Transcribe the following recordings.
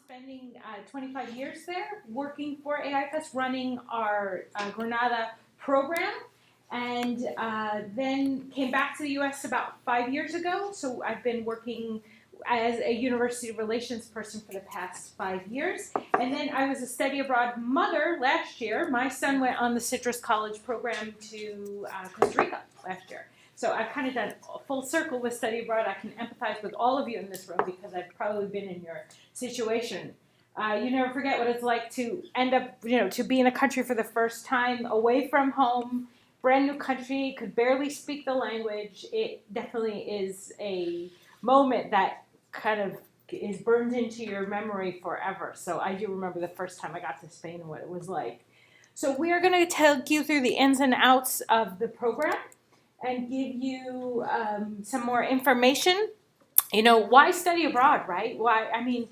spending 25 years there, working for AIFS, running our Granada program, and then came back to the U.S. about 5 years ago. So I've been working as a university relations person for the past 5 years. And then I was a study abroad mother last year. My son went on the Citrus College program to Costa Rica last year. So I've kind of done a full circle with study abroad. I can empathize with all of you in this room because I've probably been in your situation. You never forget what it's like to end up, to be in a country for the first time, away from home, brand new country, could barely speak the language. It definitely is a moment that kind of is burned into your memory forever. So I do remember the first time I got to Spain and what it was like. So we are going to take you through the ins and outs of the program and give you some more information. Why study abroad, right? Why? I mean,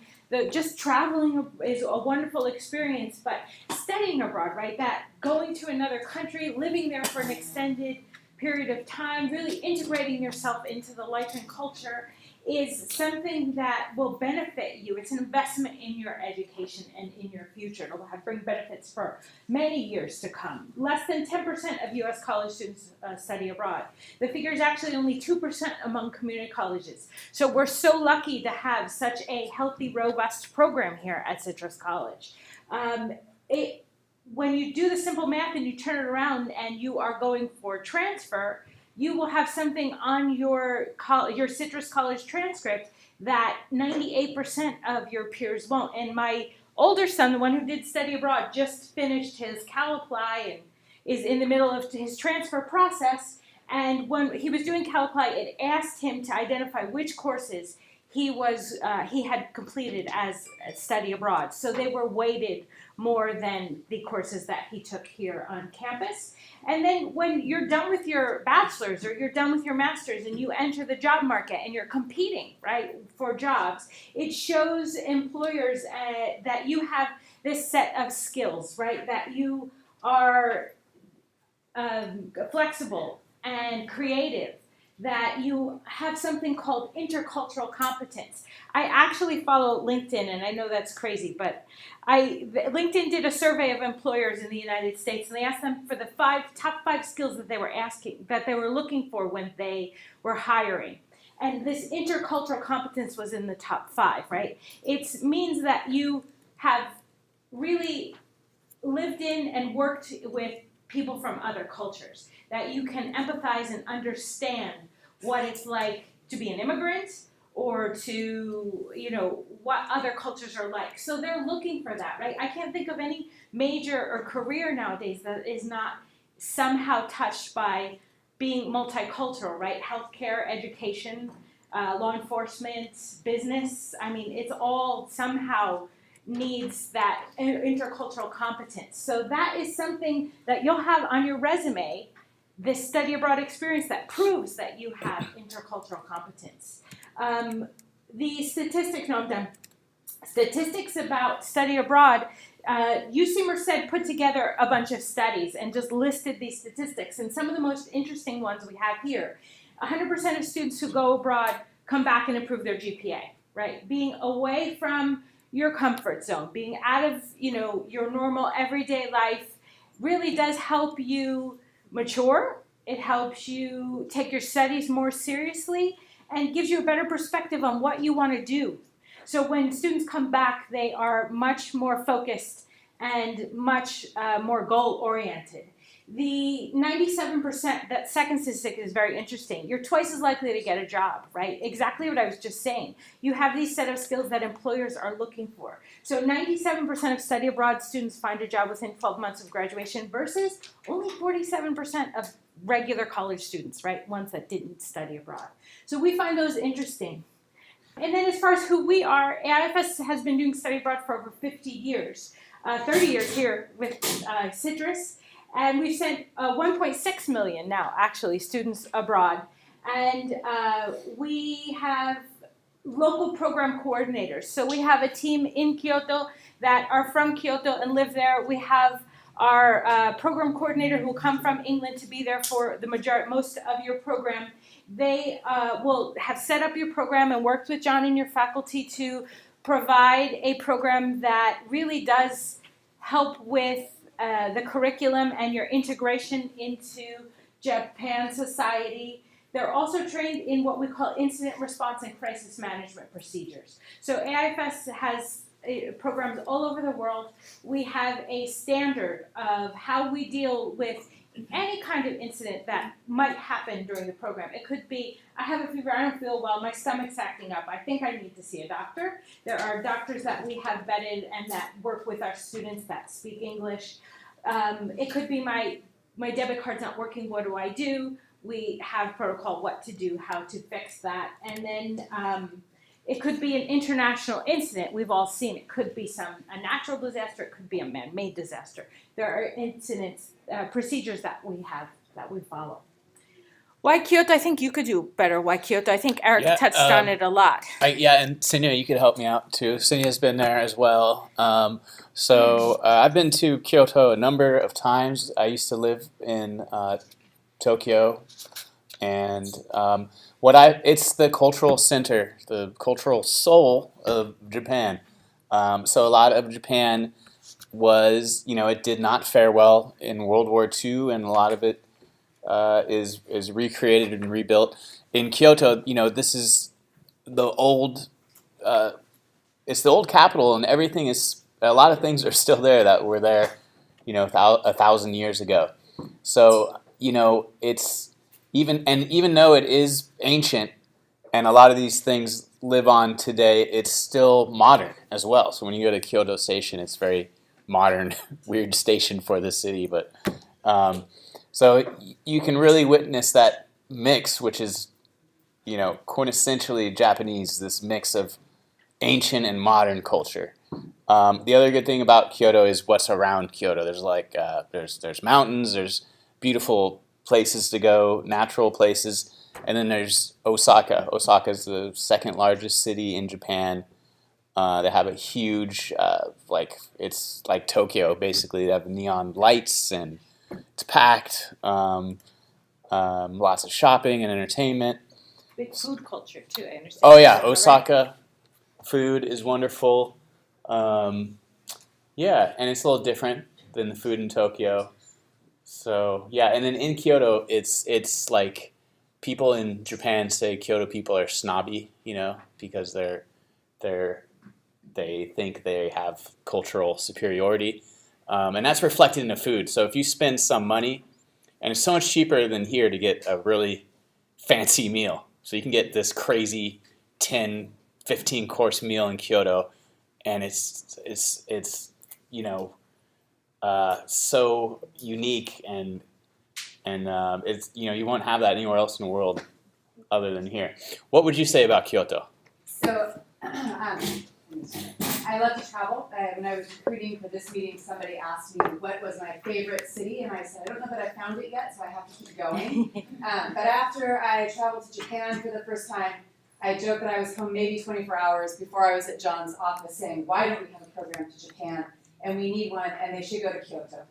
just traveling is a wonderful experience, but studying abroad, right? That going to another country, living there for an extended period of time, really integrating yourself into the life and culture is something that will benefit you. It's an investment in your education and in your future. It will bring benefits for many years to come. Less than 10% of U.S. college students study abroad. The figure is actually only 2% among community colleges. So we're so lucky to have such a healthy, robust program here at Citrus College. When you do the simple math and you turn it around and you are going for transfer, you will have something on your Citrus College transcript that 98% of your peers won't. And my older son, the one who did study abroad, just finished his Cal Apply and is in the middle of his transfer process. And when he was doing Cal Apply, it asked him to identify which courses he had completed as study abroad. So they were weighted more than the courses that he took here on campus. And then when you're done with your bachelor's or you're done with your master's and you enter the job market and you're competing, right, for jobs, it shows employers that you have this set of skills, right, that you are flexible and creative, that you have something called intercultural competence. I actually follow LinkedIn, and I know that's crazy, but LinkedIn did a survey of employers in the United States, and they asked them for the top five skills that they were looking for when they were hiring. And this intercultural competence was in the top 5, right? It means that you have really lived in and worked with people from other cultures, that you can empathize and understand what it's like to be an immigrant or to, what other cultures are like. So they're looking for that, right? I can't think of any major or career nowadays that is not somehow touched by being multicultural, right? Healthcare, education, law enforcement, business. I mean, it's all somehow needs that intercultural competence. So that is something that you'll have on your resume, this study abroad experience that proves that you have intercultural competence. The statistics, no, I'm done. Statistics about study abroad, UC Merced put together a bunch of studies and just listed these statistics. And some of the most interesting ones we have here. 100% of students who go abroad come back and improve their GPA, right? Being away from your comfort zone, being out of, your normal everyday life really does help you mature. It helps you take your studies more seriously and gives you a better perspective on what you want to do. So when students come back, they are much more focused and much more goal-oriented. The 97%, that second statistic is very interesting. You're twice as likely to get a job, right? Exactly what I was just saying. You have these set of skills that employers are looking for. So 97% of study abroad students find a job within 12 months of graduation versus only 47% of regular college students, right? Ones that didn't study abroad. So we find those interesting. And then as far as who we are, AIFS has been doing study abroad for over 50 years, 30 years here with Citrus. And we've sent 1.6 million now, actually, students abroad. And we have local program coordinators. So we have a team in Kyoto that are from Kyoto and live there. We have our program coordinator who will come from England to be there for the most of your program. They will have set up your program and worked with John and your faculty to provide a program that really does help with the curriculum and your integration into Japan society. They're also trained in what we call incident response and crisis management procedures. So AIFS has programs all over the world. We have a standard of how we deal with any kind of incident that might happen during the program. It could be, I have a fever, I don't feel well, my stomach's acting up, I think I need to see a doctor. There are doctors that we have vetted and that work with our students that speak English. It could be my debit card's not working, what do I do? We have protocol what to do, how to fix that. And then it could be an international incident. We've all seen it. Could be a natural disaster. It could be a man-made disaster. There are incidents, procedures that we follow. Why Kyoto? I think you could do better. Why Kyoto? I think Eric touched on it a lot. And Senya, you could help me out too. Senya's been there as well. I've been to Kyoto a number of times. I used to live in Tokyo, and it's the cultural center, the cultural soul of Japan. So a lot of Japan was, it did not fare well in World War II, and a lot of it is recreated and rebuilt. In Kyoto, this is the old, it's the old capital, and everything is, a lot of things are still there that were there, 1,000 years ago. So, it's even though it is ancient and a lot of these things live on today, it's still modern as well. So when you go to Kyoto Station, it's very modern, weird station for the city. But so you can really witness that mix, which is, quintessentially Japanese, this mix of ancient and modern culture. The other good thing about Kyoto is what's around Kyoto. There's there's mountains, there's beautiful places to go, natural places, and then there's Osaka. Osaka is the second largest city in Japan. They have a huge, it's like Tokyo basically. They have neon lights and it's packed. Lots of shopping and entertainment. Big food culture too, I understand. Oh yeah, Osaka food is wonderful. And it's a little different than the food in Tokyo. So and then in Kyoto, it's like people in Japan say Kyoto people are snobby, because they think they have cultural superiority, and that's reflected in the food. So if you spend some money, and it's so much cheaper than here to get a really fancy meal, so you can get this crazy 10, 15 course meal in Kyoto, and it's so unique and it's you won't have that anywhere else in the world other than here. What would you say about Kyoto? So I love to travel. When I was recruiting for this meeting, somebody asked me what was my favorite city, and I said I don't know that I found it yet, so I have to keep going. But after I traveled to Japan for the first time, I joked that I was home maybe 24 hours before I was at John's office saying, why don't we have a program to Japan? And we need one, and they should go to Kyoto.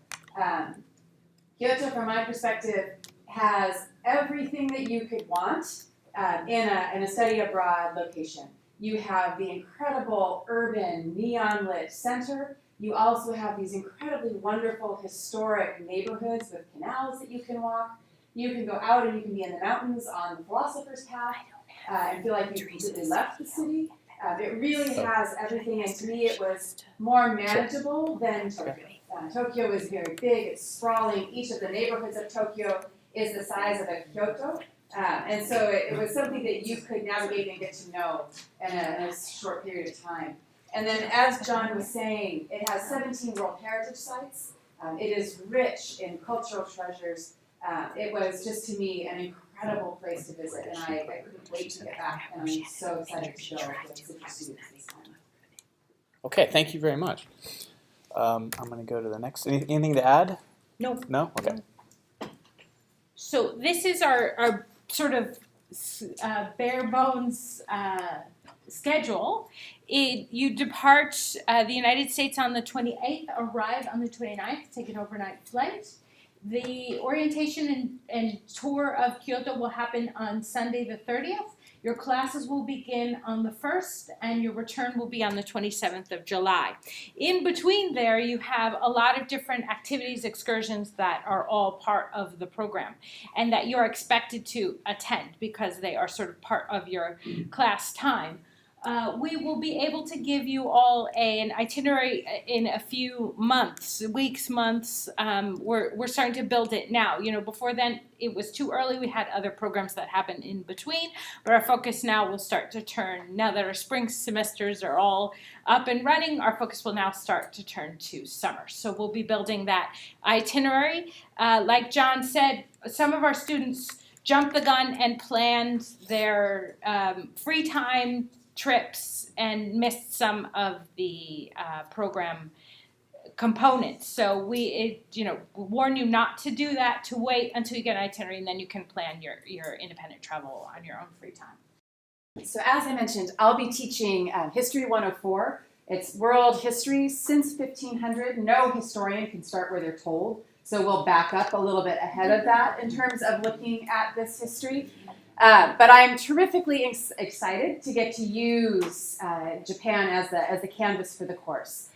Kyoto, from my perspective, has everything that you could want in a study abroad location. You have the incredible urban neon-lit center. You also have these incredibly wonderful historic neighborhoods with canals that you can walk. You can go out and you can be in the mountains on the Philosopher's Path and feel like you've completely left the city. It really has everything, and to me it was more manageable than Tokyo. Tokyo is very big, it's sprawling. Each of the neighborhoods of Tokyo is the size of a Kyoto. And so it was something that you could navigate and get to know in a short period of time. And then, as John was saying, it has 17 World Heritage Sites. It is rich in cultural treasures. It was just, to me, an incredible place to visit, and I couldn't wait to get back, and I'm so excited to go with such students this time. Okay, thank you very much. I'm going to go to the next. Anything to add? No. No? Okay. So this is our sort of bare bones schedule. You depart the United States on the 28th, arrive on the 29th, take an overnight flight. The orientation and tour of Kyoto will happen on Sunday the 30th. Your classes will begin on the 1st and your return will be on the 27th of July. In between there, you have a lot of different activities, excursions that are all part of the program and that you're expected to attend because they are sort of part of your class time. We will be able to give you all an itinerary in a few months, weeks, months. We're starting to build it now. Before then, it was too early. We had other programs that happened in between, but our focus now will start to turn, now that our spring semesters are all up and running, our focus will now start to turn to summer. So we'll be building that itinerary. Like John said, some of our students jumped the gun and planned their free time trips and missed some of the program components. So we warn you not to do that, to wait until you get an itinerary, and then you can plan your independent travel on your own free time. So as I mentioned, I'll be teaching History 104. It's world history since 1500. No historian can start where they're told. So we'll back up a little bit ahead of that in terms of looking at this history. But I'm terrifically excited to get to use Japan as the canvas for the course.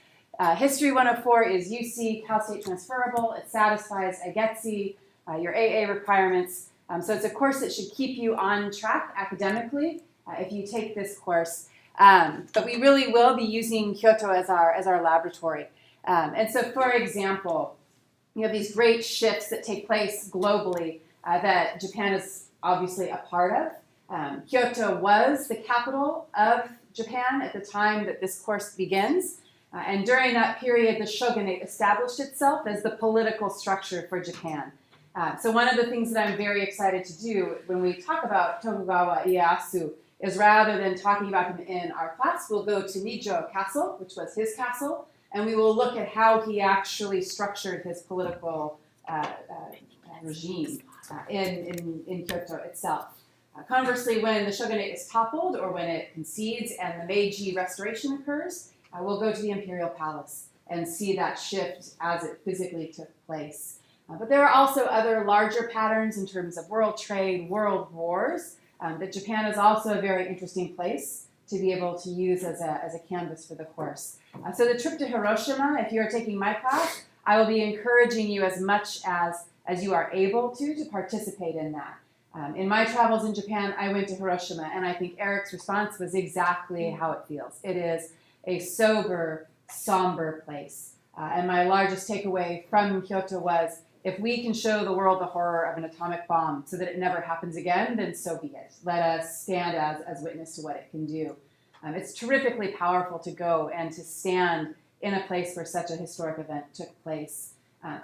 History 104 is UC, Cal State transferable. It satisfies IGETSI, your AA requirements. So it's a course that should keep you on track academically if you take this course. But we really will be using Kyoto as our laboratory. And so, for example, you have these great shifts that take place globally that Japan is obviously a part of. Kyoto was the capital of Japan at the time that this course begins. And during that period, the shogunate established itself as the political structure for Japan. So one of the things that I'm very excited to do when we talk about Tokugawa Ieyasu is rather than talking about him in our class, we'll go to Nijo Castle, which was his castle, and we will look at how he actually structured his political regime in Kyoto itself. Conversely, when the shogunate is toppled or when it concedes and the Meiji Restoration occurs, we'll go to the imperial palace and see that shift as it physically took place. But there are also other larger patterns in terms of world trade, world wars, that Japan is also a very interesting place to be able to use as a canvas for the course. So the trip to Hiroshima, if you're taking my class, I will be encouraging you as much as you are able to participate in that. In my travels in Japan, I went to Hiroshima, and I think Eric's response was exactly how it feels. It is a sober, somber place. And my largest takeaway from Kyoto was, if we can show the world the horror of an atomic bomb so that it never happens again, then so be it. Let us stand as witness to what it can do. It's terrifically powerful to go and to stand in a place where such a historic event took place.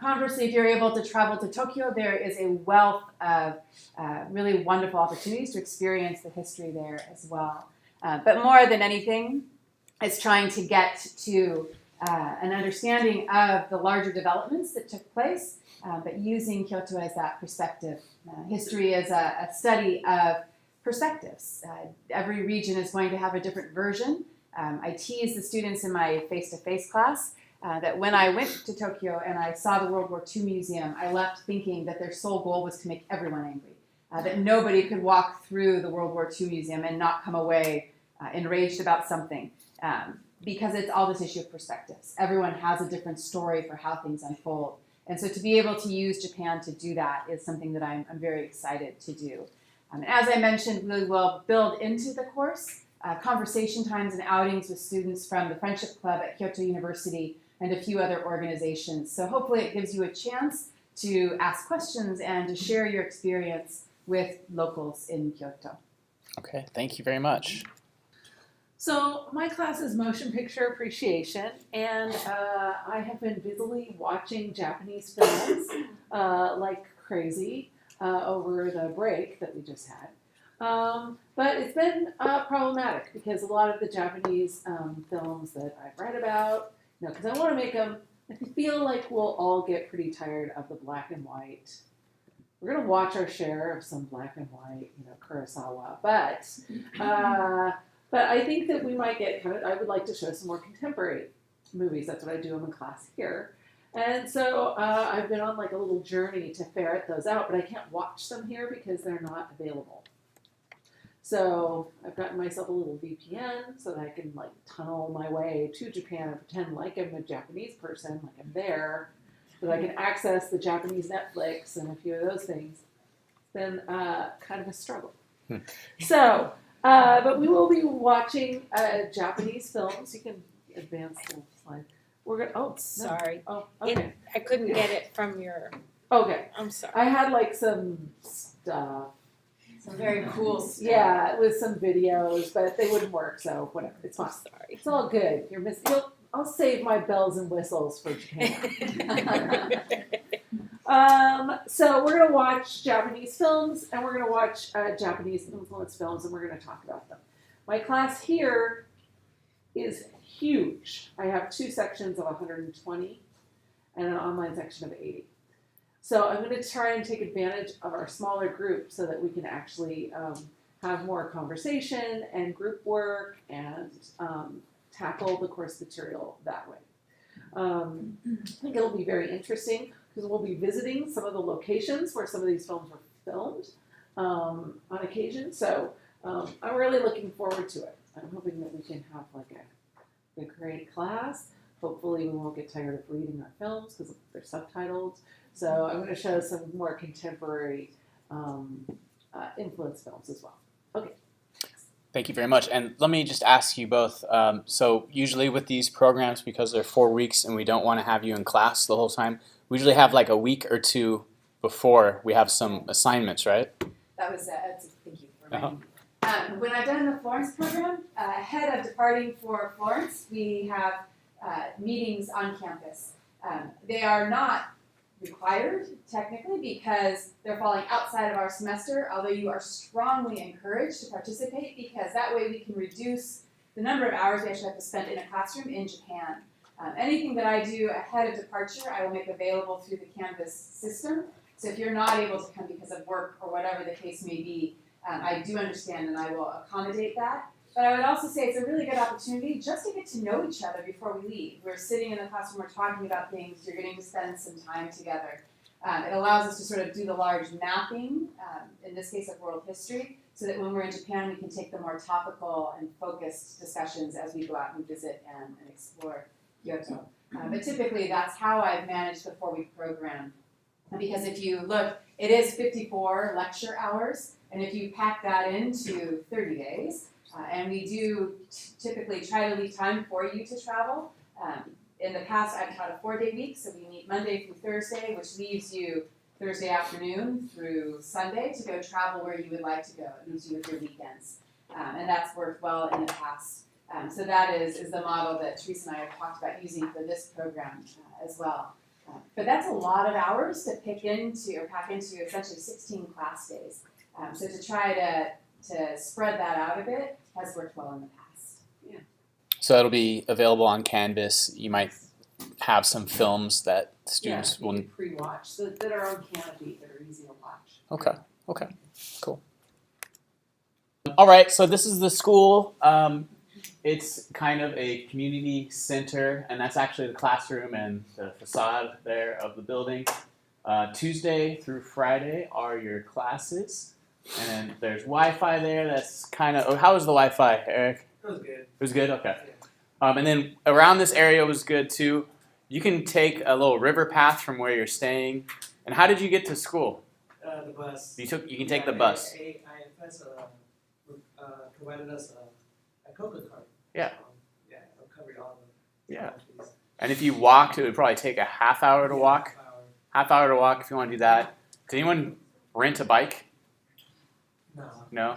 Conversely, if you're able to travel to Tokyo, there is a wealth of really wonderful opportunities to experience the history there as well. But more than anything, it's trying to get to an understanding of the larger developments that took place, but using Kyoto as that perspective. History is a study of perspectives. Every region is going to have a different version. I tease the students in my face-to-face class that when I went to Tokyo and I saw the World War II Museum, I left thinking that their sole goal was to make everyone angry, that nobody could walk through the World War II Museum and not come away enraged about something, because it's all this issue of perspectives. Everyone has a different story for how things unfold. And so to be able to use Japan to do that is something that I'm very excited to do. As I mentioned, we will build into the course conversation times and outings with students from the Friendship Club at Kyoto University and a few other organizations. So hopefully it gives you a chance to ask questions and to share your experience with locals in Kyoto. Okay, thank you very much. So my class is motion picture appreciation, and I have been busily watching Japanese films like crazy over the break that we just had. But it's been problematic because a lot of the Japanese films that I've read about, because I want to make them, I feel like we'll all get pretty tired of the black and white. We're going to watch our share of some black and white, Kurosawa, but I think that we might get I would like to show some more contemporary movies. That's what I do in the class here. And so I've been on like a little journey to ferret those out, but I can't watch them here because they're not available. So I've gotten myself a little VPN so that I can like tunnel my way to Japan and pretend like I'm a Japanese person, like I'm there, so that I can access the Japanese Netflix and a few of those things. It's been kind of a struggle. So, but we will be watching Japanese films. You can advance the slide. We're gonna. Oh, no. Sorry. Oh, okay. I couldn't get it from your. Okay. I'm sorry. I had like some stuff. Some very cool stuff. Yeah, with some videos, but they wouldn't work, so whatever. It's fine. Sorry. It's all good. You're missing. I'll save my bells and whistles for Japan. So we're gonna watch Japanese films, and we're gonna watch Japanese influenced films, and we're gonna talk about them. My class here is huge. I have 2 sections of 120, and an online section of 80. So I'm going to try and take advantage of our smaller group so that we can actually have more conversation and group work and tackle the course material that way. I think it'll be very interesting because we'll be visiting some of the locations where some of these films were filmed on occasion. So I'm really looking forward to it. I'm hoping that we can have like a great class. Hopefully we won't get tired of reading our films because they're subtitled. So I'm going to show some more contemporary influence films as well. Okay. Thank you very much. And let me just ask you both. So usually with these programs, because they're 4 weeks and we don't want to have you in class the whole time, we usually have like a week or 2 before we have some assignments, right? That was thank you for reminding me. When I've done the Florence program, ahead of departing for Florence, we have meetings on campus. They are not required technically because they're falling outside of our semester, although you are strongly encouraged to participate because that way we can reduce the number of hours we actually have to spend in a classroom in Japan. Anything that I do ahead of departure, I will make available through the Canvas system. So if you're not able to come because of work or whatever the case may be, I do understand and I will accommodate that. But I would also say it's a really good opportunity just to get to know each other before we leave. We're sitting in the classroom, we're talking about things, you're getting to spend some time together. It allows us to sort of do the large mapping, in this case of world history, so that when we're in Japan we can take the more topical and focused discussions as we go out and visit and explore Kyoto. But typically that's how I've managed the 4-week program. Because if you look, it is 54 lecture hours, and if you pack that into 30 days, and we do typically try to leave time for you to travel. In the past, I've taught a 4-day week, so we meet Monday through Thursday, which leaves you Thursday afternoon through Sunday to go travel where you would like to go. It leaves you with your weekends. And that's worked well in the past. So that is the model that Theresa and I have talked about using for this program as well. But that's a lot of hours to pack into essentially 16 class days. So to try to spread that out a bit has worked well in the past. Yeah. So it'll be available on Canvas. You might have some films that students you will. can pre-watch that are on Canopy that are easy to watch. Okay, cool. All right, so this is the school. It's kind of a community center, and that's actually the classroom and the facade there of the building. Tuesday through Friday are your classes. And then there's Wi-Fi there. That's kind of. Oh, how was the Wi-Fi, Eric? It was good. It was good. Okay. And then around this area was good too. You can take a little river path from where you're staying. And how did you get to school? The bus. You can take the bus. IFS provided us a Coca card. Yeah. It covered all of the Yeah. fees. And if you walked, it would probably take a half hour to walk. Half hour to walk if you want to do that. Does anyone rent a bike? No. No.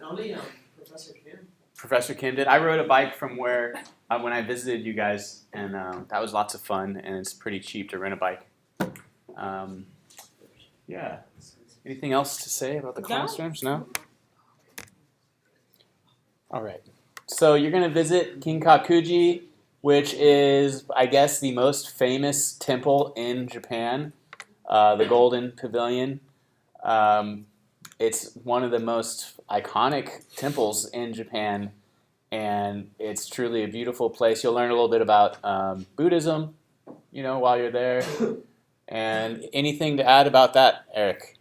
Only Professor Kim. Professor Kim did. I rode a bike from where when I visited you guys, and that was lots of fun. And it's pretty cheap to rent a bike. Yeah. Anything else to say about the classrooms? No. All right. So you're gonna visit Kinkakuji, which is, I guess, the most famous temple in Japan, the Golden Pavilion. It's one of the most iconic temples in Japan, and it's truly a beautiful place. You'll learn a little bit about Buddhism, while you're there. And anything to add about that, Eric?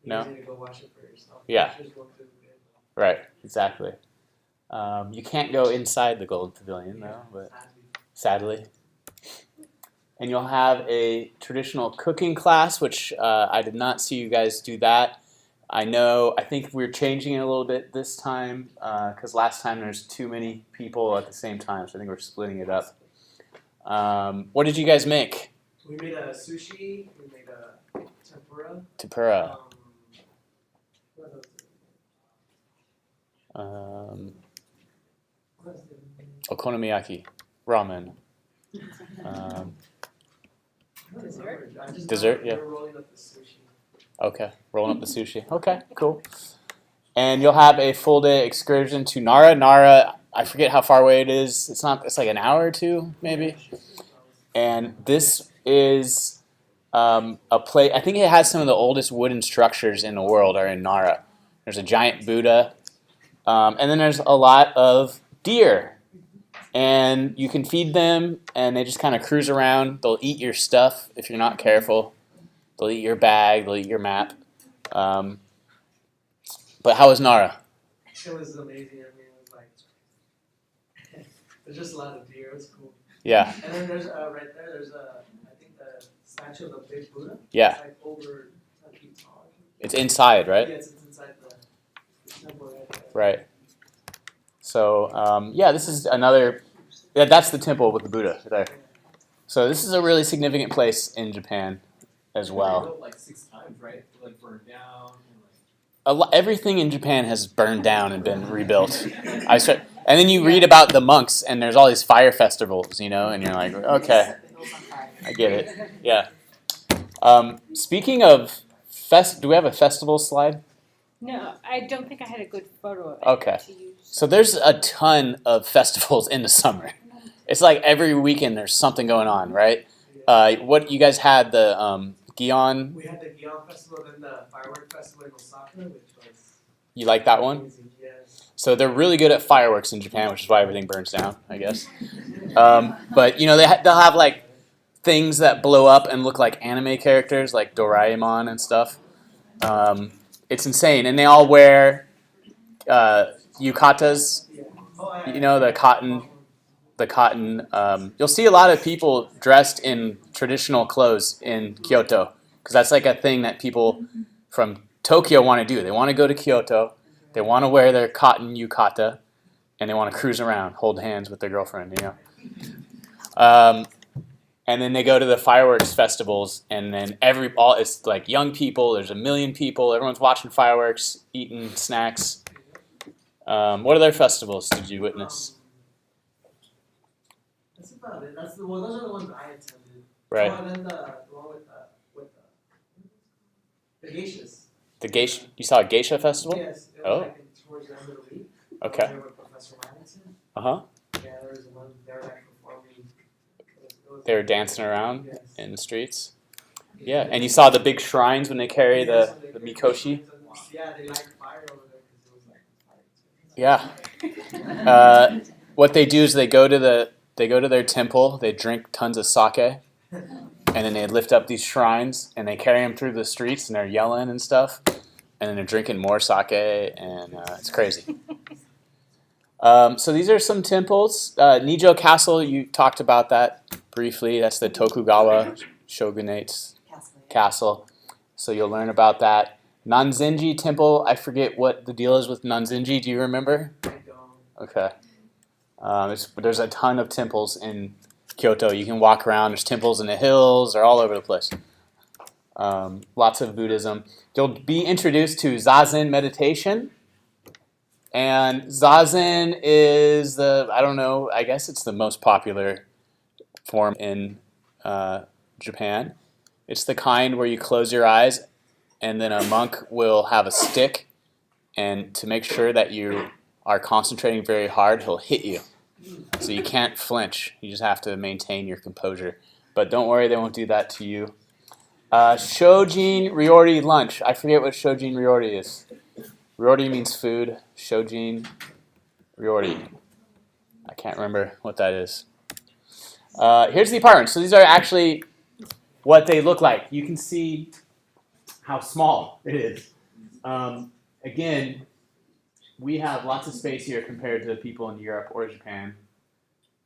No? You need to go watch it for yourself. Yeah. Pictures look really good. Right, exactly. You can't go inside the Gold Pavilion, though, but sadly. And you'll have a traditional cooking class, which I did not see you guys do that. I think we're changing it a little bit this time because last time there's too many people at the same time, so I think we're splitting it up. What did you guys make? We made a sushi. We made a tempura. Tempura. What else? What else did we make? Okonomiyaki, ramen. Dessert. Dessert, yeah. We're rolling up the sushi. Okay, rolling up the sushi. Okay, cool. And you'll have a full day excursion to Nara. Nara, I forget how far away it is. It's like an hour or two, maybe. And this is a place. I think it has some of the oldest wooden structures in the world are in Nara. There's a giant Buddha, and then there's a lot of deer. And you can feed them, and they just kind of cruise around. They'll eat your stuff if you're not careful. They'll eat your bag. They'll eat your map. But how was Nara? It was amazing. I mean, it was like there's just a lot of deer. It was cool. Yeah. And then there's right there. There's I think the statue of the big Buddha. Yeah. It's like over 10 feet tall. It's inside, right? Yes, it's inside the temple right there. Right. So, this is another. Yeah, that's the temple with the Buddha there. So this is a really significant place in Japan as well. Built like 6 times, right? Like burned down. And like... Everything in Japan has burned down and been rebuilt. And then you read about the monks, and there's all these fire festivals, and you're like, okay, I get it. Yeah. Speaking of do we have a festival slide? No, I don't think I had a good photo of it. Okay. To use. So there's a ton of festivals in the summer. It's like every weekend there's something going on, right? What you guys had the Gion? We had the Gion festival, then the firework festival in Osaka, which was You like that one? amazing. Yes. So they're really good at fireworks in Japan, which is why everything burns down, I guess. But they'll have like things that blow up and look like anime characters, like Doraemon and stuff. It's insane, and they all wear yukatas. Yeah. Oh, The cotton. You'll see a lot of people dressed in traditional clothes in Kyoto because that's like a thing that people from Tokyo want to do. They want to go to Kyoto. They want to wear their cotton yukata, and they want to cruise around, hold hands with their girlfriend. And then they go to the fireworks festivals, and then it's like young people. There's 1 million people. Everyone's watching fireworks, eating snacks. What other festivals did you witness? That's about it. Those are the ones I attended. Right. Oh, and then the one with the geishas. The geisha. You saw a geisha festival? Yes. It was Oh. like towards the end of the week. Okay. There with Professor Robinson. Uh-huh. Yeah, there was one. They were like performing. They were dancing around Yes. in the streets. Yeah, and you saw the big shrines when they carry the mikoshi. Yeah, they light fire over there because it was like fire. Yeah. What they do is they go to their temple, they drink tons of sake, and then they lift up these shrines and they carry them through the streets and they're yelling and stuff, and then they're drinking more sake, and it's crazy. So these are some temples. Nijo Castle, you talked about that briefly. That's the Tokugawa shogunate's castle. So you'll learn about that. Nanzenji Temple, I forget what the deal is with Nanzenji. Do you remember? I don't. Okay. There's a ton of temples in Kyoto. You can walk around. There's temples in the hills. They're all over the place. Lots of Buddhism. You'll be introduced to Zazen meditation. And Zazen is I guess it's the most popular form in Japan. It's the kind where you close your eyes and then a monk will have a stick, and to make sure that you are concentrating very hard, he'll hit you. So you can't flinch. You just have to maintain your composure. But don't worry, they won't do that to you. Shojin Ryori lunch. I forget what Shojin Ryori is. Ryori means food. Shojin Ryori. I can't remember what that is. Here's the apartments. So these are actually what they look like. You can see how small it is. Again, we have lots of space here compared to people in Europe or Japan.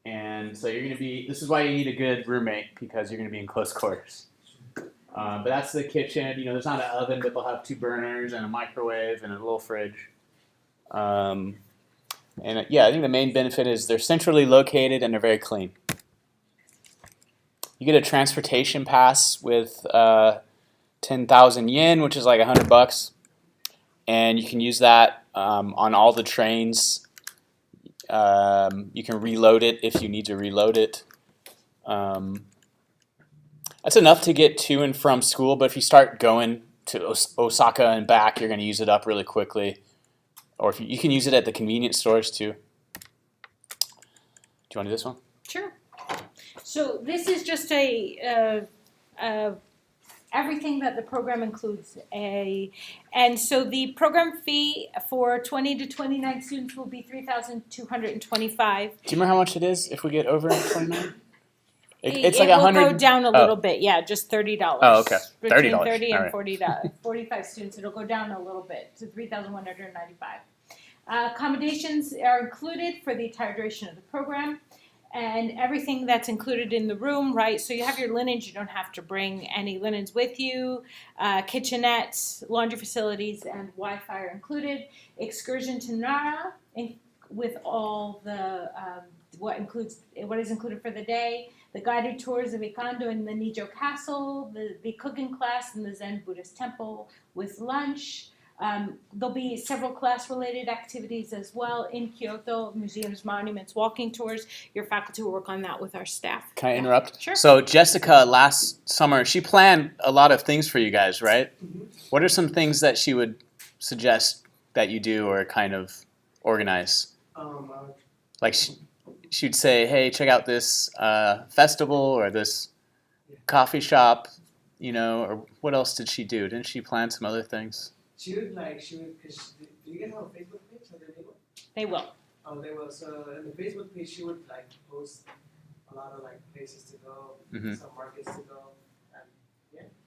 And so this is why you need a good roommate, because you're going to be in close quarters. But that's the kitchen. There's not an oven, but they'll have 2 burners and a microwave and a little fridge. I think the main benefit is they're centrally located and they're very clean. You get a transportation pass with 10,000 yen, which is like $100, and you can use that on all the trains. You can reload it if you need to reload it. That's enough to get to and from school, but if you start going to Osaka and back, you're going to use it up really quickly. Or if you can use it at the convenience stores too. Do you want to do this one? Sure. So this is just everything that the program includes. And so the program fee for 20 to 29 students will be $3,225. Do you remember how much it is if we get over 29? It's It like will 100. go down a little bit, yeah, just $30. Oh, okay. Between $30. 30 All and right. 45 students, it'll go down a little bit to $3,195. Accommodations are included for the entire duration of the program, and everything that's included in the room, right? So you have your linens, you don't have to bring any linens with you. Kitchenettes, laundry facilities, and Wi-Fi are included. Excursion to Nara with all the what is included for the day. The guided tours of Ikando and the Nijo Castle, the cooking class in the Zen Buddhist temple with lunch. There'll be several class-related activities as well in Kyoto, museums, monuments, walking tours. Your faculty will work on that with our staff. Can I interrupt? Sure. So Jessica, last summer, she planned a lot of things for you guys, right? Mhm. What are some things that she would suggest that you do or kind of organize? Like she'd say, hey, check out this festival or this coffee shop, or what else did she do? Didn't she plan some other things? Cause do you guys have a Facebook page? Have they made one? They will. Oh, they will. So in the Facebook page, she would post a lot of places to go, Mhm. some markets to go, and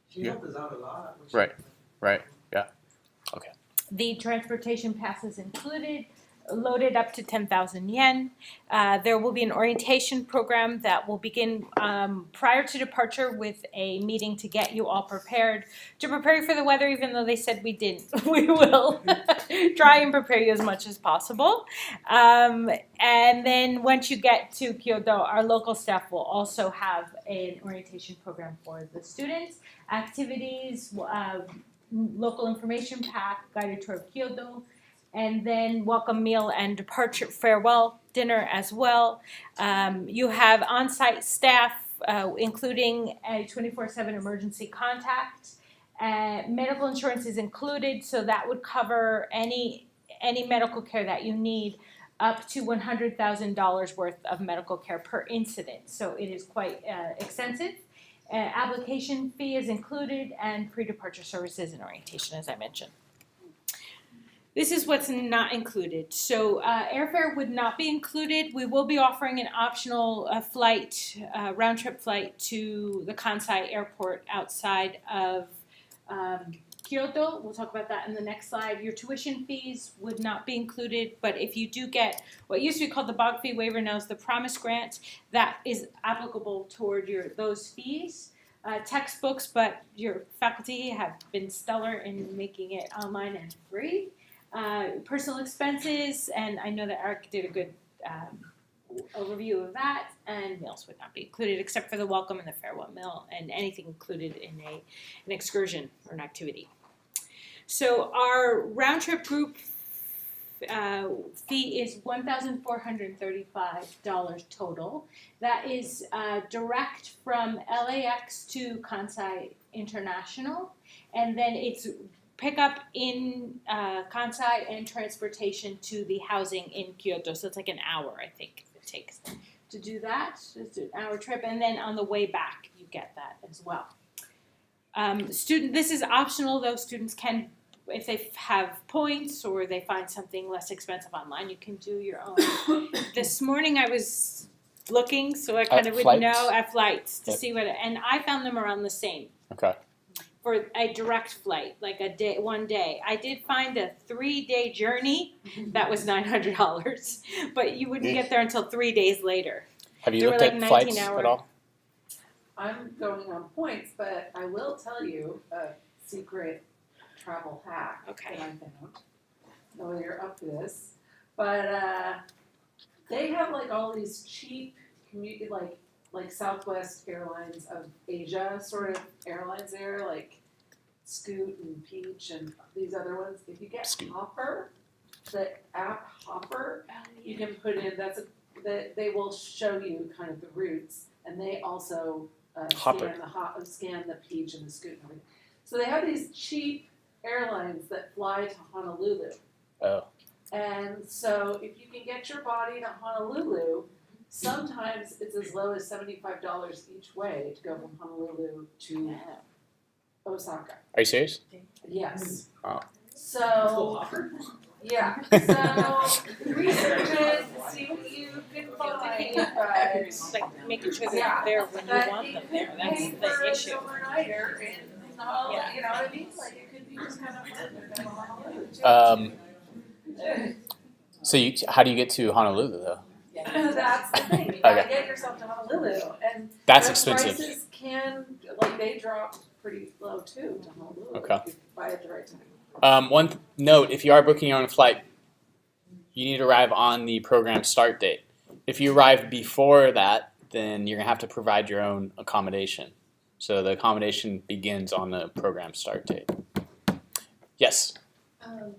she Yeah. helped us out a lot. Right. Yeah. The transportation pass is included, loaded up to 10,000 yen. There will be an orientation program that will begin prior to departure with a meeting to get you all prepared. To prepare you for the weather, even though they said we didn't, we will try and prepare you as much as possible. And then once you get to Kyoto, our local staff will also have an orientation program for the students, activities, local information pack, guided tour of Kyoto, and then welcome meal and departure farewell dinner as well. You have on-site staff, including a 24/7 emergency contact. Medical insurance is included, so that would cover any medical care that you need, up to $100,000 worth of medical care per incident. So it is quite extensive. Application fee is included, and pre-departure services and orientation, as I mentioned. This is what's not included. So airfare would not be included. We will be offering an optional round-trip flight to the Kansai airport outside of Kyoto. We'll talk about that in the next slide. Your tuition fees would not be included, but if you do get what used to be called the BOG fee waiver, now is the promise grant, that is applicable toward those fees. Textbooks, but your faculty have been stellar in making it online and free. Personal expenses, and I know that Eric did a good overview of that, and meals would not be included except for the welcome and the farewell meal and anything included in an excursion or an activity. So our round trip group fee is $1,435 total. That is direct from LAX to Kansai International, and then it's pickup in Kansai and transportation to the housing in Kyoto. So it's like an hour, I think, it takes to do that. It's an hour trip, and then on the way back, you get that as well. This is optional, though. Students can, if they have points or they find something less expensive online, you can do your own. This morning I was looking, so I kind of would know at flights to see what, and I found them around the same. Okay. for a direct flight, like a day, one day. I did find a 3-day journey that was $900, but you wouldn't get there until 3 days later. Have you There were looked like at 19 flights hour- at all? I'm going on points, but I will tell you a secret travel hack Okay. that I found. Know you're up to this, but they have like all these cheap like Southwest Airlines of Asia sort of airlines there, like Scoot and Peach and these other ones. If you get Scoot. Hopper, the app Hopper, you can put in that they will show you kind of the routes, and they also Hopper. scan the Peach and the Scoot and everything. So they have these cheap airlines that fly to Honolulu. Oh. And so if you can get your body to Honolulu, sometimes it's as low as $75 each way to go from Honolulu to Osaka. Are you serious? Yes. Oh. So, yeah, so research it, see what you can find, but It's like making sure Yeah, they're there when you but want it them could there. That's pay the for an issue. overnighter and all, Yeah. you know what I mean? Like it could be just kind of fun to go to Honolulu too. So how do you get to Honolulu though? That's the thing, you gotta Okay. get yourself to Honolulu, and That's their expensive. prices they drop pretty low too to Honolulu. Okay. If you buy at the right time. Note, if you are booking your own flight, you need to arrive on the program start date. If you arrive before that, then you're gonna have to provide your own accommodation. So the accommodation begins on the program start date. Yes. For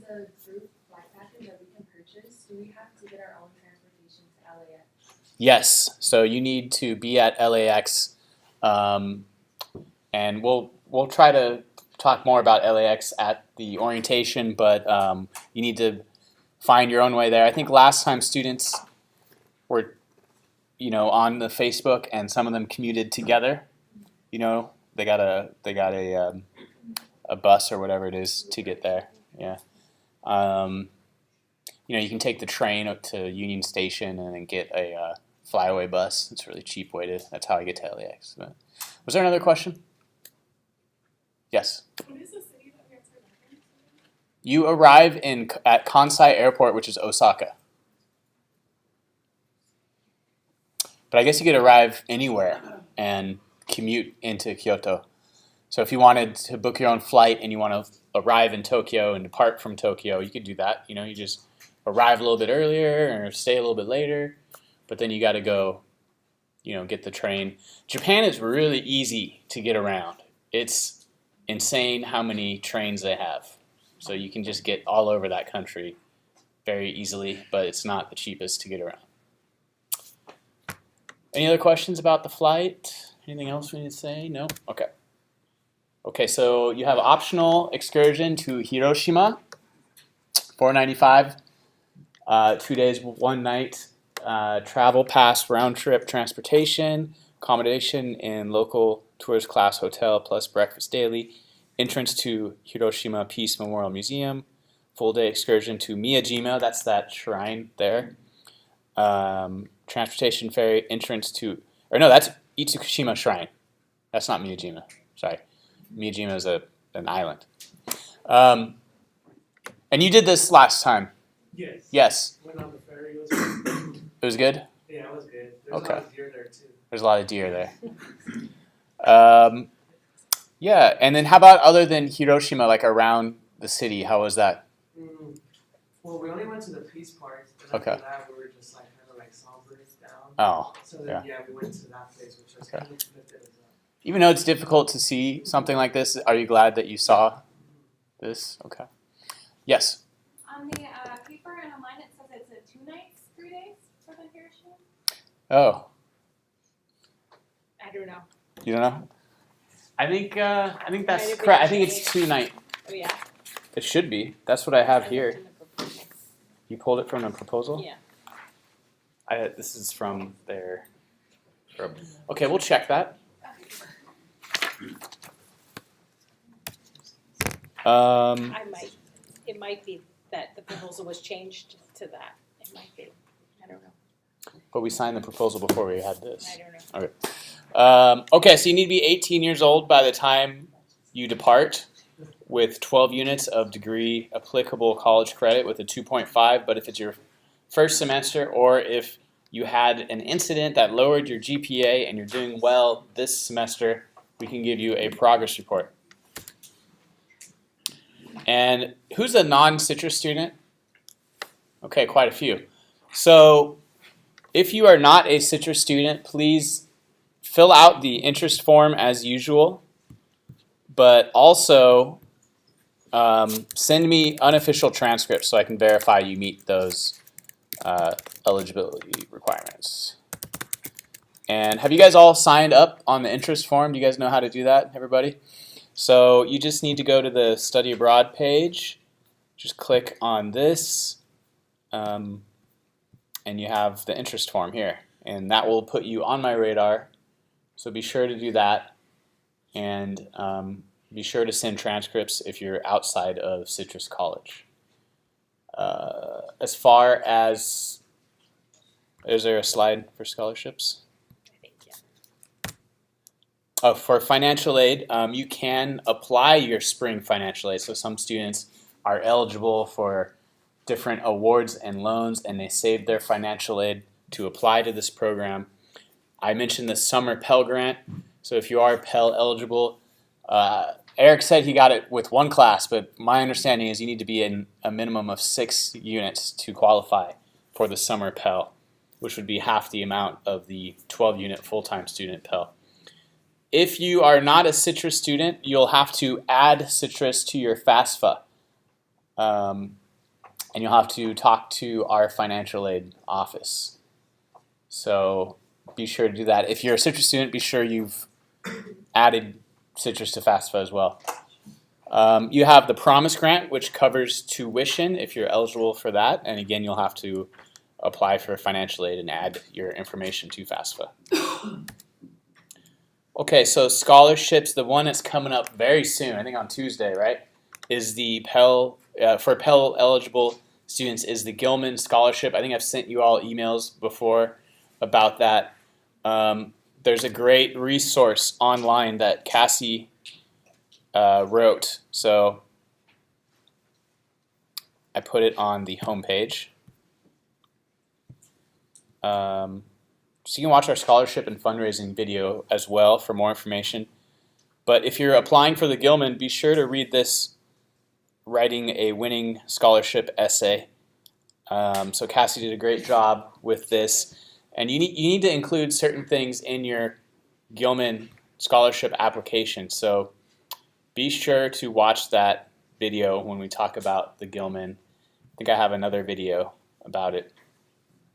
the group flight package that we can purchase, do we have to get our own transportation to LAX? Yes. So you need to be at LAX, and we'll try to talk more about LAX at the orientation, but you need to find your own way there. I think last time students were, on the Facebook, and some of them commuted together. They got a bus or whatever it is to get there. Yeah. You can take the train up to Union Station and then get a flyaway bus. It's a really cheap way that's how I get to LAX. But, was there another question? Yes. What is the city that we have to arrive in? You arrive at Kansai Airport, which is Osaka. But I guess you could arrive anywhere and commute into Kyoto. So if you wanted to book your own flight and you want to arrive in Tokyo and depart from Tokyo, you could do that. You just arrive a little bit earlier or stay a little bit later. But then you got to go, get the train. Japan is really easy to get around. It's insane how many trains they have. So you can just get all over that country very easily, but it's not the cheapest to get around. Any other questions about the flight? Anything else we need to say? No? Okay. Okay, so you have optional excursion to Hiroshima, $495, 2 days, 1 night, travel pass, round trip transportation, accommodation in local tourist class hotel plus breakfast daily, entrance to Hiroshima Peace Memorial Museum, full day excursion to Miyajima, that's that shrine there, transportation ferry, entrance to, that's Itsukushima Shrine. That's not Miyajima, sorry. Miyajima is an island. And you did this last time. Yes. Yes. Went on the ferry. It was good. It was good? Yeah, it was good. There's Okay. a lot of deer there too. There's a lot of deer there. Yeah, and then how about other than Hiroshima, like around the city? How was that? Well, we only went to the peace part. And Okay. after that, we were just like kind of like sombering down. Oh, So then, we went to that place, which was Okay. kind of lifted as well. even though it's difficult to see something like this, are you glad that you saw this? Okay. Yes. On the paper and online, it says it's a 2 nights, 3 days for the Hiroshima. Oh, I don't know. you don't know? I think that's Might have been correct. I think it's changed. 2 night. Oh yeah. It should be. That's what I have here. You pulled it from a proposal? Yeah. This is from their. Okay, we'll check that. It might be that the proposal was changed to that. It might be. I don't know. But we signed the proposal before we had this. I don't know. Okay, so you need to be 18 years old by the time you depart with 12 units of degree applicable college credit with a 2.5, but if it's your first semester or if you had an incident that lowered your GPA and you're doing well this semester, we can give you a progress report. And who's a non-citrus student? Okay, quite a few. So if you are not a citrus student, please fill out the interest form as usual, but also send me unofficial transcripts so I can verify you meet those eligibility requirements. And have you guys all signed up on the interest form? Do you guys know how to do that, everybody? So you just need to go to the Study Abroad page, just click on this, and you have the interest form here. And that will put you on my radar, so be sure to do that. And be sure to send transcripts if you're outside of Citrus College. As far as, is there a slide for scholarships? Oh, for financial aid, you can apply your spring financial aid. So some students are eligible for different awards and loans, and they save their financial aid to apply to this program. I mentioned the summer Pell Grant. So if you are Pell eligible, Eric said he got it with one class, but my understanding is you need to be in a minimum of 6 units to qualify for the summer Pell, which would be half the amount of the 12-unit full-time student Pell. If you are not a citrus student, you'll have to add citrus to your FAFSA, and you'll have to talk to our financial aid office. So be sure to do that. If you're a citrus student, be sure you've added citrus to FAFSA as well. You have the Promise Grant, which covers tuition if you're eligible for that. And again, you'll have to apply for financial aid and add your information to FAFSA. Okay, so scholarships, the one that's coming up very soon, I think on Tuesday, right, is the Pell, for Pell eligible students, is the Gilman Scholarship. I think I've sent you all emails before about that. There's a great resource online that Cassie wrote. So I put it on the homepage. So you can watch our scholarship and fundraising video as well for more information. But if you're applying for the Gilman, be sure to read this Writing a Winning Scholarship essay. So Cassie did a great job with this. And you need to include certain things in your Gilman scholarship application. So be sure to watch that video when we talk about the Gilman. I think I have another video about it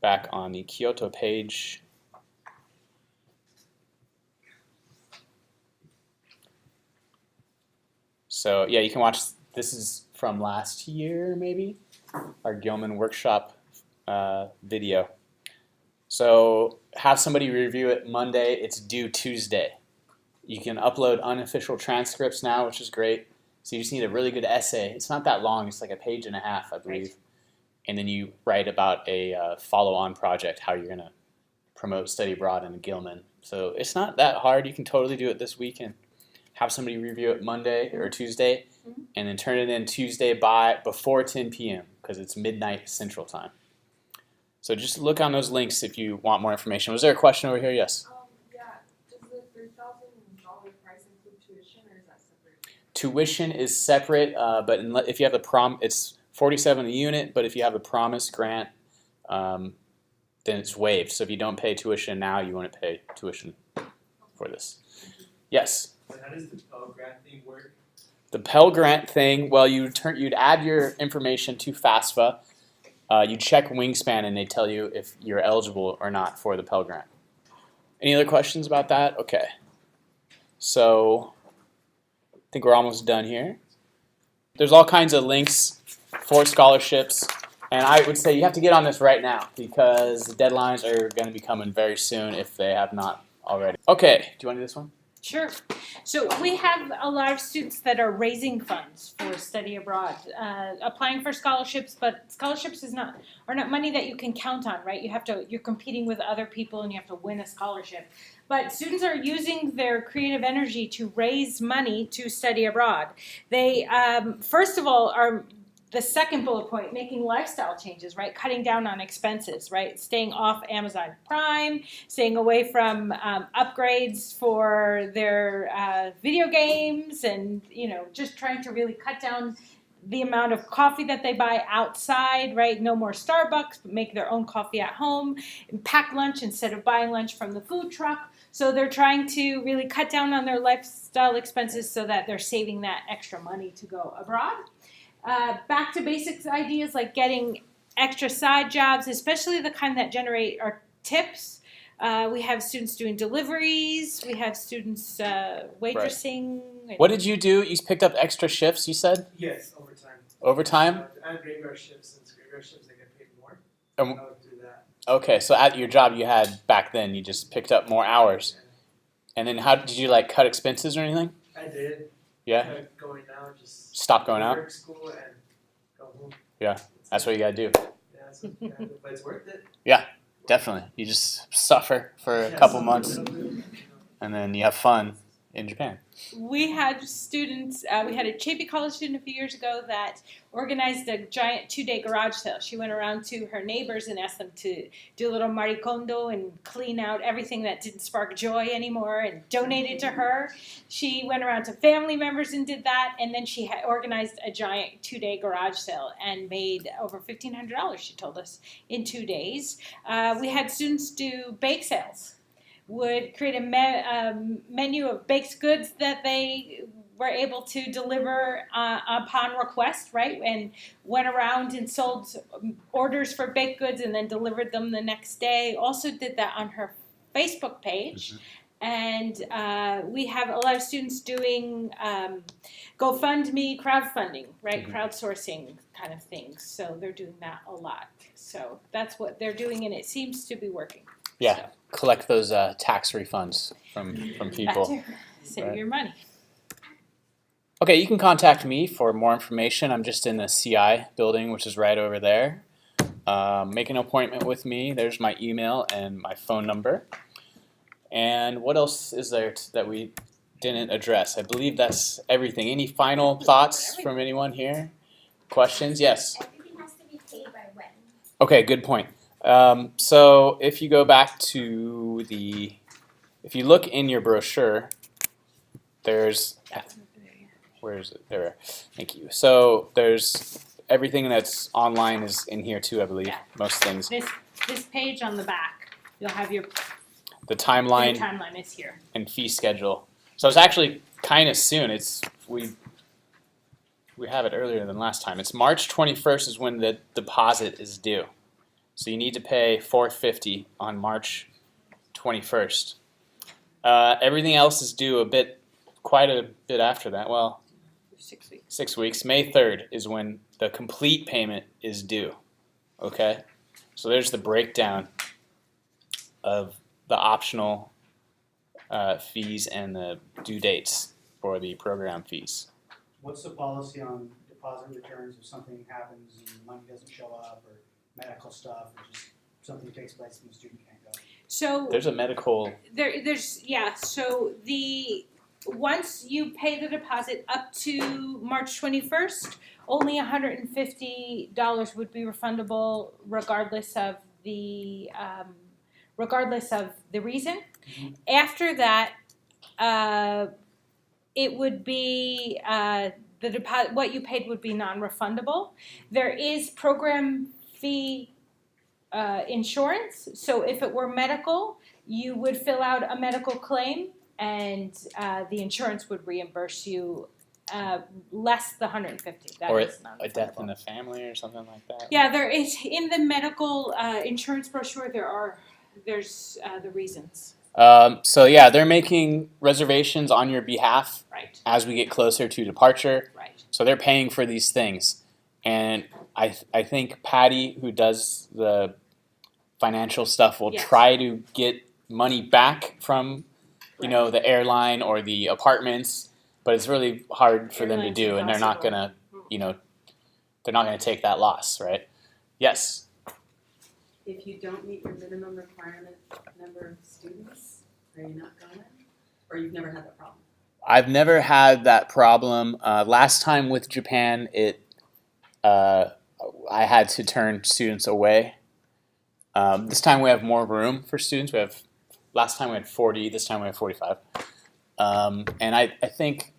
back on the Kyoto page. So yeah, you can watch, this is from last year maybe, our Gilman workshop video. So have somebody review it Monday. It's due Tuesday. You can upload unofficial transcripts now, which is great. So you just need a really good essay. It's not that long. It's like a page and a half, I believe. And then you write about a follow-on project, how you're going to promote Study Abroad in Gilman. So it's not that hard. You can totally do it this week and have somebody review it Monday or Tuesday, and then turn it in Tuesday before 10 p.m. because it's midnight Central Time. So just look on those links if you want more information. Was there a question over here? Yes. Yeah. Does the $3,000 price include tuition, or is that separate? Tuition is separate, but if you have the it's $47 a unit. But if you have the Promise Grant, then it's waived. So if you don't pay tuition now, you won't pay tuition for this. Yes. But how does the Pell Grant thing work? The Pell Grant thing, well, you'd add your information to FAFSA. You check Wingspan, and they tell you if you're eligible or not for the Pell Grant. Any other questions about that? Okay. So I think we're almost done here. There's all kinds of links for scholarships, and I would say you have to get on this right now because the deadlines are going to be coming very soon if they have not already. Okay, do you want to do this one? Sure. So we have a lot of students that are raising funds for study abroad, applying for scholarships, but scholarships are not money that you can count on, right? You're competing with other people and you have to win a scholarship. But students are using their creative energy to raise money to study abroad. They, first of all, are the second bullet point, making lifestyle changes, right? Cutting down on expenses, right? Staying off Amazon Prime, staying away from upgrades for their video games, and just trying to really cut down the amount of coffee that they buy outside, right? No more Starbucks, but make their own coffee at home, and pack lunch instead of buying lunch from the food truck. So they're trying to really cut down on their lifestyle expenses so that they're saving that extra money to go abroad. Back to basics ideas like getting extra side jobs, especially the kind that generate our tips. We have students doing deliveries. We have students waitressing. What did you do? You picked up extra shifts, you said? Yes, overtime. Overtime? And graveyard shifts, since graveyard shifts they get paid more. Um, I would do that. Okay, so at your job you had back then, you just picked up more hours. And then how did you cut expenses or anything? I did. Yeah? Going out, just Stop going out? work, school, and go home. Yeah, that's what you gotta do. Yeah, that's what you gotta do, but it's worth it. Definitely. You just suffer for a Yeah, couple some months little bit, and then you have fun in Japan. We had students, we had a Chapey College student a few years ago that organized a giant 2-day garage sale. She went around to her neighbors and asked them to do a little maricondo and clean out everything that didn't spark joy anymore and donate it to her. She went around to family members and did that, and then she had organized a giant 2-day garage sale and made over $1,500, she told us, in 2 days. We had students do bake sales. Would create a menu of baked goods that they were able to deliver upon request, right? And went around and sold orders for baked goods and then delivered them the next day. Also did that on her Facebook page. And we have a lot of students doing GoFundMe crowdfunding, right? Crowdsourcing kind of things. So they're doing that a lot. So that's what they're doing, and it seems to be working. Yeah. So. Collect those tax refunds from people. That too. Save your money. Okay, you can contact me for more information. I'm just in the CI building, which is right over there. Make an appointment with me. There's my email and my phone number. And what else is there that we didn't address? I believe that's everything. Any final thoughts from anyone here? Questions? Yes? Everything has to be paid by when? Okay, good point. So if you go back to if you look in your brochure, there's, where is it? There, thank you. So there's everything that's online is in here too, I believe, most things. This page on the back, you'll have your The timeline timeline is here. and fee schedule. So it's actually kind of soon. We have it earlier than last time. It's March 21st is when the deposit is due. So you need to pay $450 on March 21st. Everything else is due quite a bit after that. Well, 6 weeks. 6 weeks. May 3rd is when the complete payment is due. Okay? So there's the breakdown of the optional fees and the due dates for the program fees. What's the policy on deposit returns if something happens and money doesn't show up, or medical stuff, or just something takes place and the student can't go? So There's a medical. So once you pay the deposit up to March 21st, only $150 would be refundable, regardless of the reason. Mhm. After that, it would be the deposit. What you paid would be non-refundable. There is program fee insurance. So if it were medical, you would fill out a medical claim, and the insurance would reimburse you less the $150. That Or is a death in the family or something like that. Yeah, there is in the medical insurance brochure. There's the reasons. So yeah, they're making reservations on your behalf Right. as we get closer to departure. Right. So they're paying for these things. And I think Patty, who does the financial stuff, will Yes. try to get money back from you know, the airline or the apartments, but it's really hard for them to Airline's do, and they're not impossible. gonna, you know, they're not gonna take that loss, right? Yes. If you don't meet your minimum requirement number of students, are you not going? Or you've never had that problem? I've never had that problem. Last time with Japan, I had to turn students away. This time we have more room for students. Last time we had 40. This time we have 45. And I think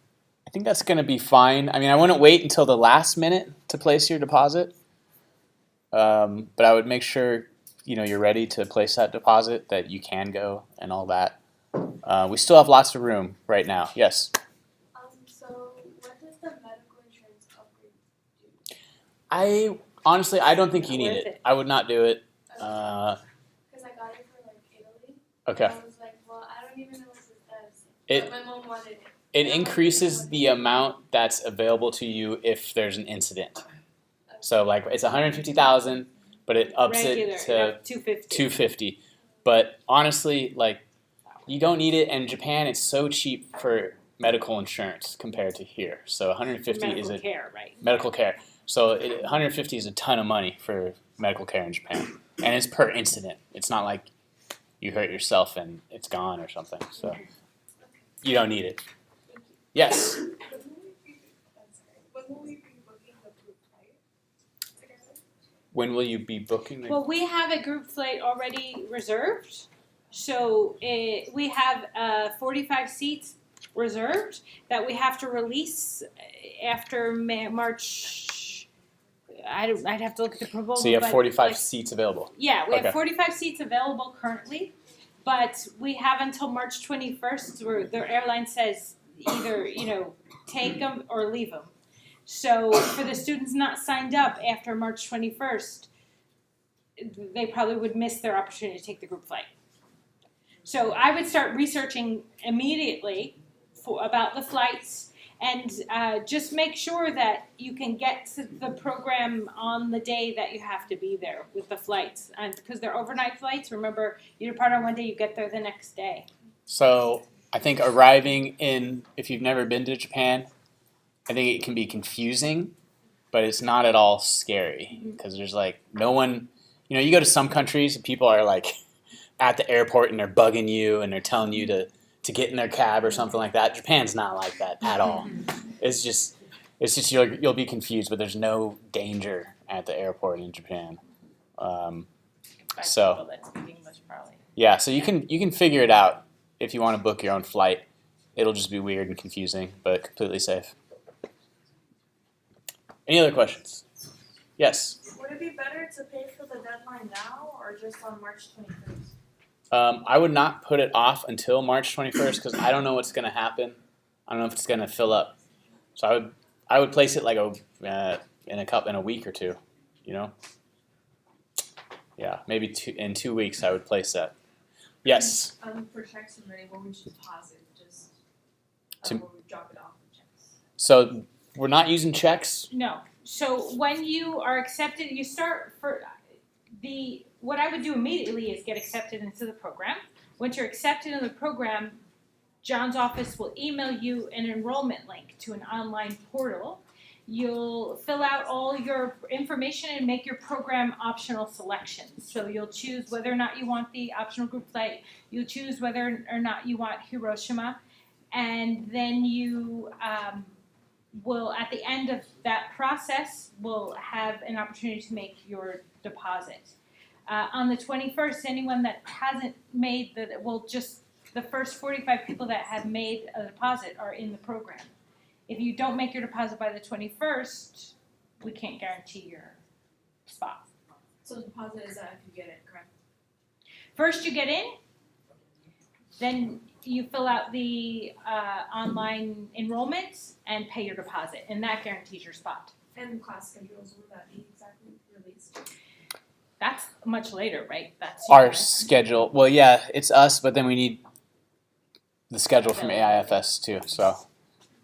that's going to be fine. I mean, I wouldn't wait until the last minute to place your deposit, but I would make sure you're ready to place that deposit, that you can go and all that. We still have lots of room right now. Yes. So what does the medical insurance upgrade do? I don't think you need Worth it. it. I would not do it. Because I got it for like Italy. Okay. And I was like, well, I don't even know what this does. It- But my mom wanted it. It increases the amount that's available to you if there's an incident. So like it's 150,000, but it ups Regular, it to 250. 250. But honestly, like you don't need it. And Japan, it's so cheap for medical insurance compared to here. So 150 is Medical a care, right? medical care. So 150 is a ton of money for medical care in Japan, and it's per incident. It's not like you hurt yourself and it's gone or something. So you don't need it. Yes. When will we be booking the group flight? When will you be booking the? Well, we have a group flight already reserved. So we have 45 seats reserved that we have to release after March. I'd have to look at the proposal. So you have but 45 like, seats available. Yeah, we Okay. have 45 seats available currently, but we have until March 21st where the airline says either, take them or leave them. So for the students not signed up after March 21st, they probably would miss their opportunity to take the group flight. So I would start researching immediately about the flights and just make sure that you can get to the program on the day that you have to be there with the flights. And because they're overnight flights, remember, you depart on one day, you get there the next day. So I think arriving if you've never been to Japan, I think it can be confusing, but it's not at all scary because there's like no one. You go to some countries and people are like at the airport and they're bugging you and they're telling you to get in their cab or something like that. Japan's not like that at all. It's just you'll be confused, but there's no danger at the airport in Japan. So People that speak English, probably. yeah, so you can figure it out if you want to book your own flight. It'll just be weird and confusing, but completely safe. Any other questions? Yes. Would it be better to pay for the deadline now or just on March 21st? I would not put it off until March 21st because I don't know what's going to happen. I don't know if it's going to fill up. So I would place it like in a week or two. Yeah, maybe in 2 weeks I would place that. Yes. For checks and money, when would you deposit? Just To- when we drop it off with checks. So we're not using checks. No. So when you are accepted, you start what I would do immediately is get accepted into the program. Once you're accepted in the program, John's office will email you an enrollment link to an online portal. You'll fill out all your information and make your program optional selections. So you'll choose whether or not you want the optional group flight. You'll choose whether or not you want Hiroshima. And then you will, at the end of that process, will have an opportunity to make your deposit. On the 21st, anyone that hasn't made the first 45 people that have made a deposit are in the program. If you don't make your deposit by the 21st, we can't guarantee your spot. So the deposit is that if you get it, correct? First you get in, then you fill out the online enrollment and pay your deposit, and that guarantees your spot. And class schedules, will that be exactly released? That's much later, right? That's Our schedule. Well, yeah, it's us, but then we need the schedule from AIFS too. So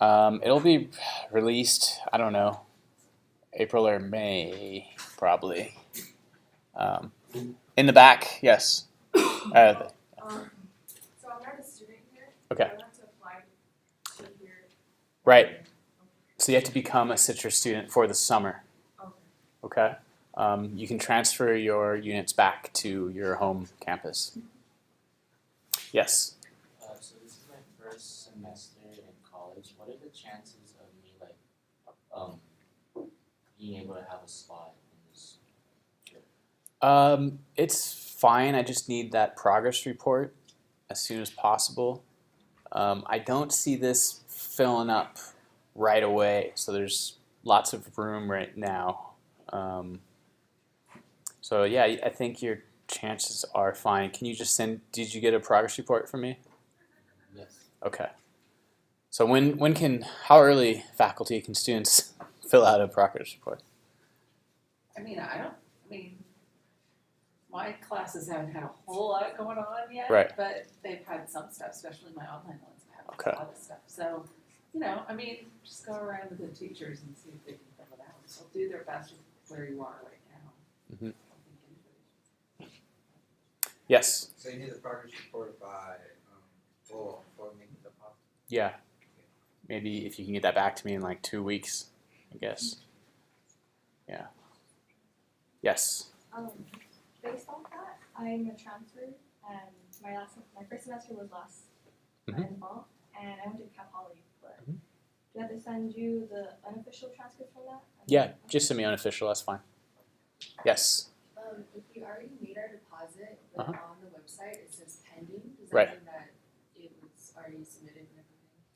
it'll be released, I don't know, April or May, probably. In the back, yes. So I'm not a student here. Right. So you have to become a citrus student for the summer. Okay. Okay. You can transfer your units back to your home campus. Yes. So this is my first semester in college. What are the chances of me being able to have a spot in this trip? It's fine. I just need that progress report as soon as possible. I don't see this filling up right away, so there's lots of room right now. So yeah, I think your chances are fine. Can you just send? Did you get a progress report from me? Yes. Okay. So how early faculty can students fill out a progress report? My classes haven't had a whole lot going on yet, Right. but they've had some stuff, especially my online ones have had Okay. a lot of stuff. So, just go around to the teachers and see if they can fill it out. They'll do their best with where you are right now. Mhm. I don't think anybody- Yes. So you need the progress report by, before making the deposit? Yeah. Maybe if you can get that back to me in like 2 weeks, I guess. Yeah. Yes. Based off that, I'm a transfer, and my first semester was last Mhm. in the fall, and I went to Cal Poly. But Mhm. do you have to send you the unofficial transcript from that? Yeah, just send me unofficial, that's fine. Yes. If we already made our deposit, but Uh-huh. on the website it says pending, does Right. that mean that it was already submitted and everything?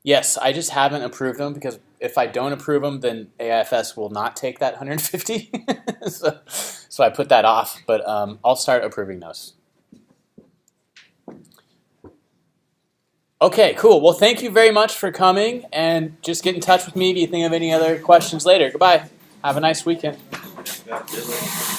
Yes, I just haven't approved them because if I don't approve them, then AIFS will not take that 150. so I put that off, but I'll start approving those. Okay, cool. Well, thank you very much for coming, and just get in touch with me if you think of any other questions later. Goodbye. Have a nice weekend. Yeah,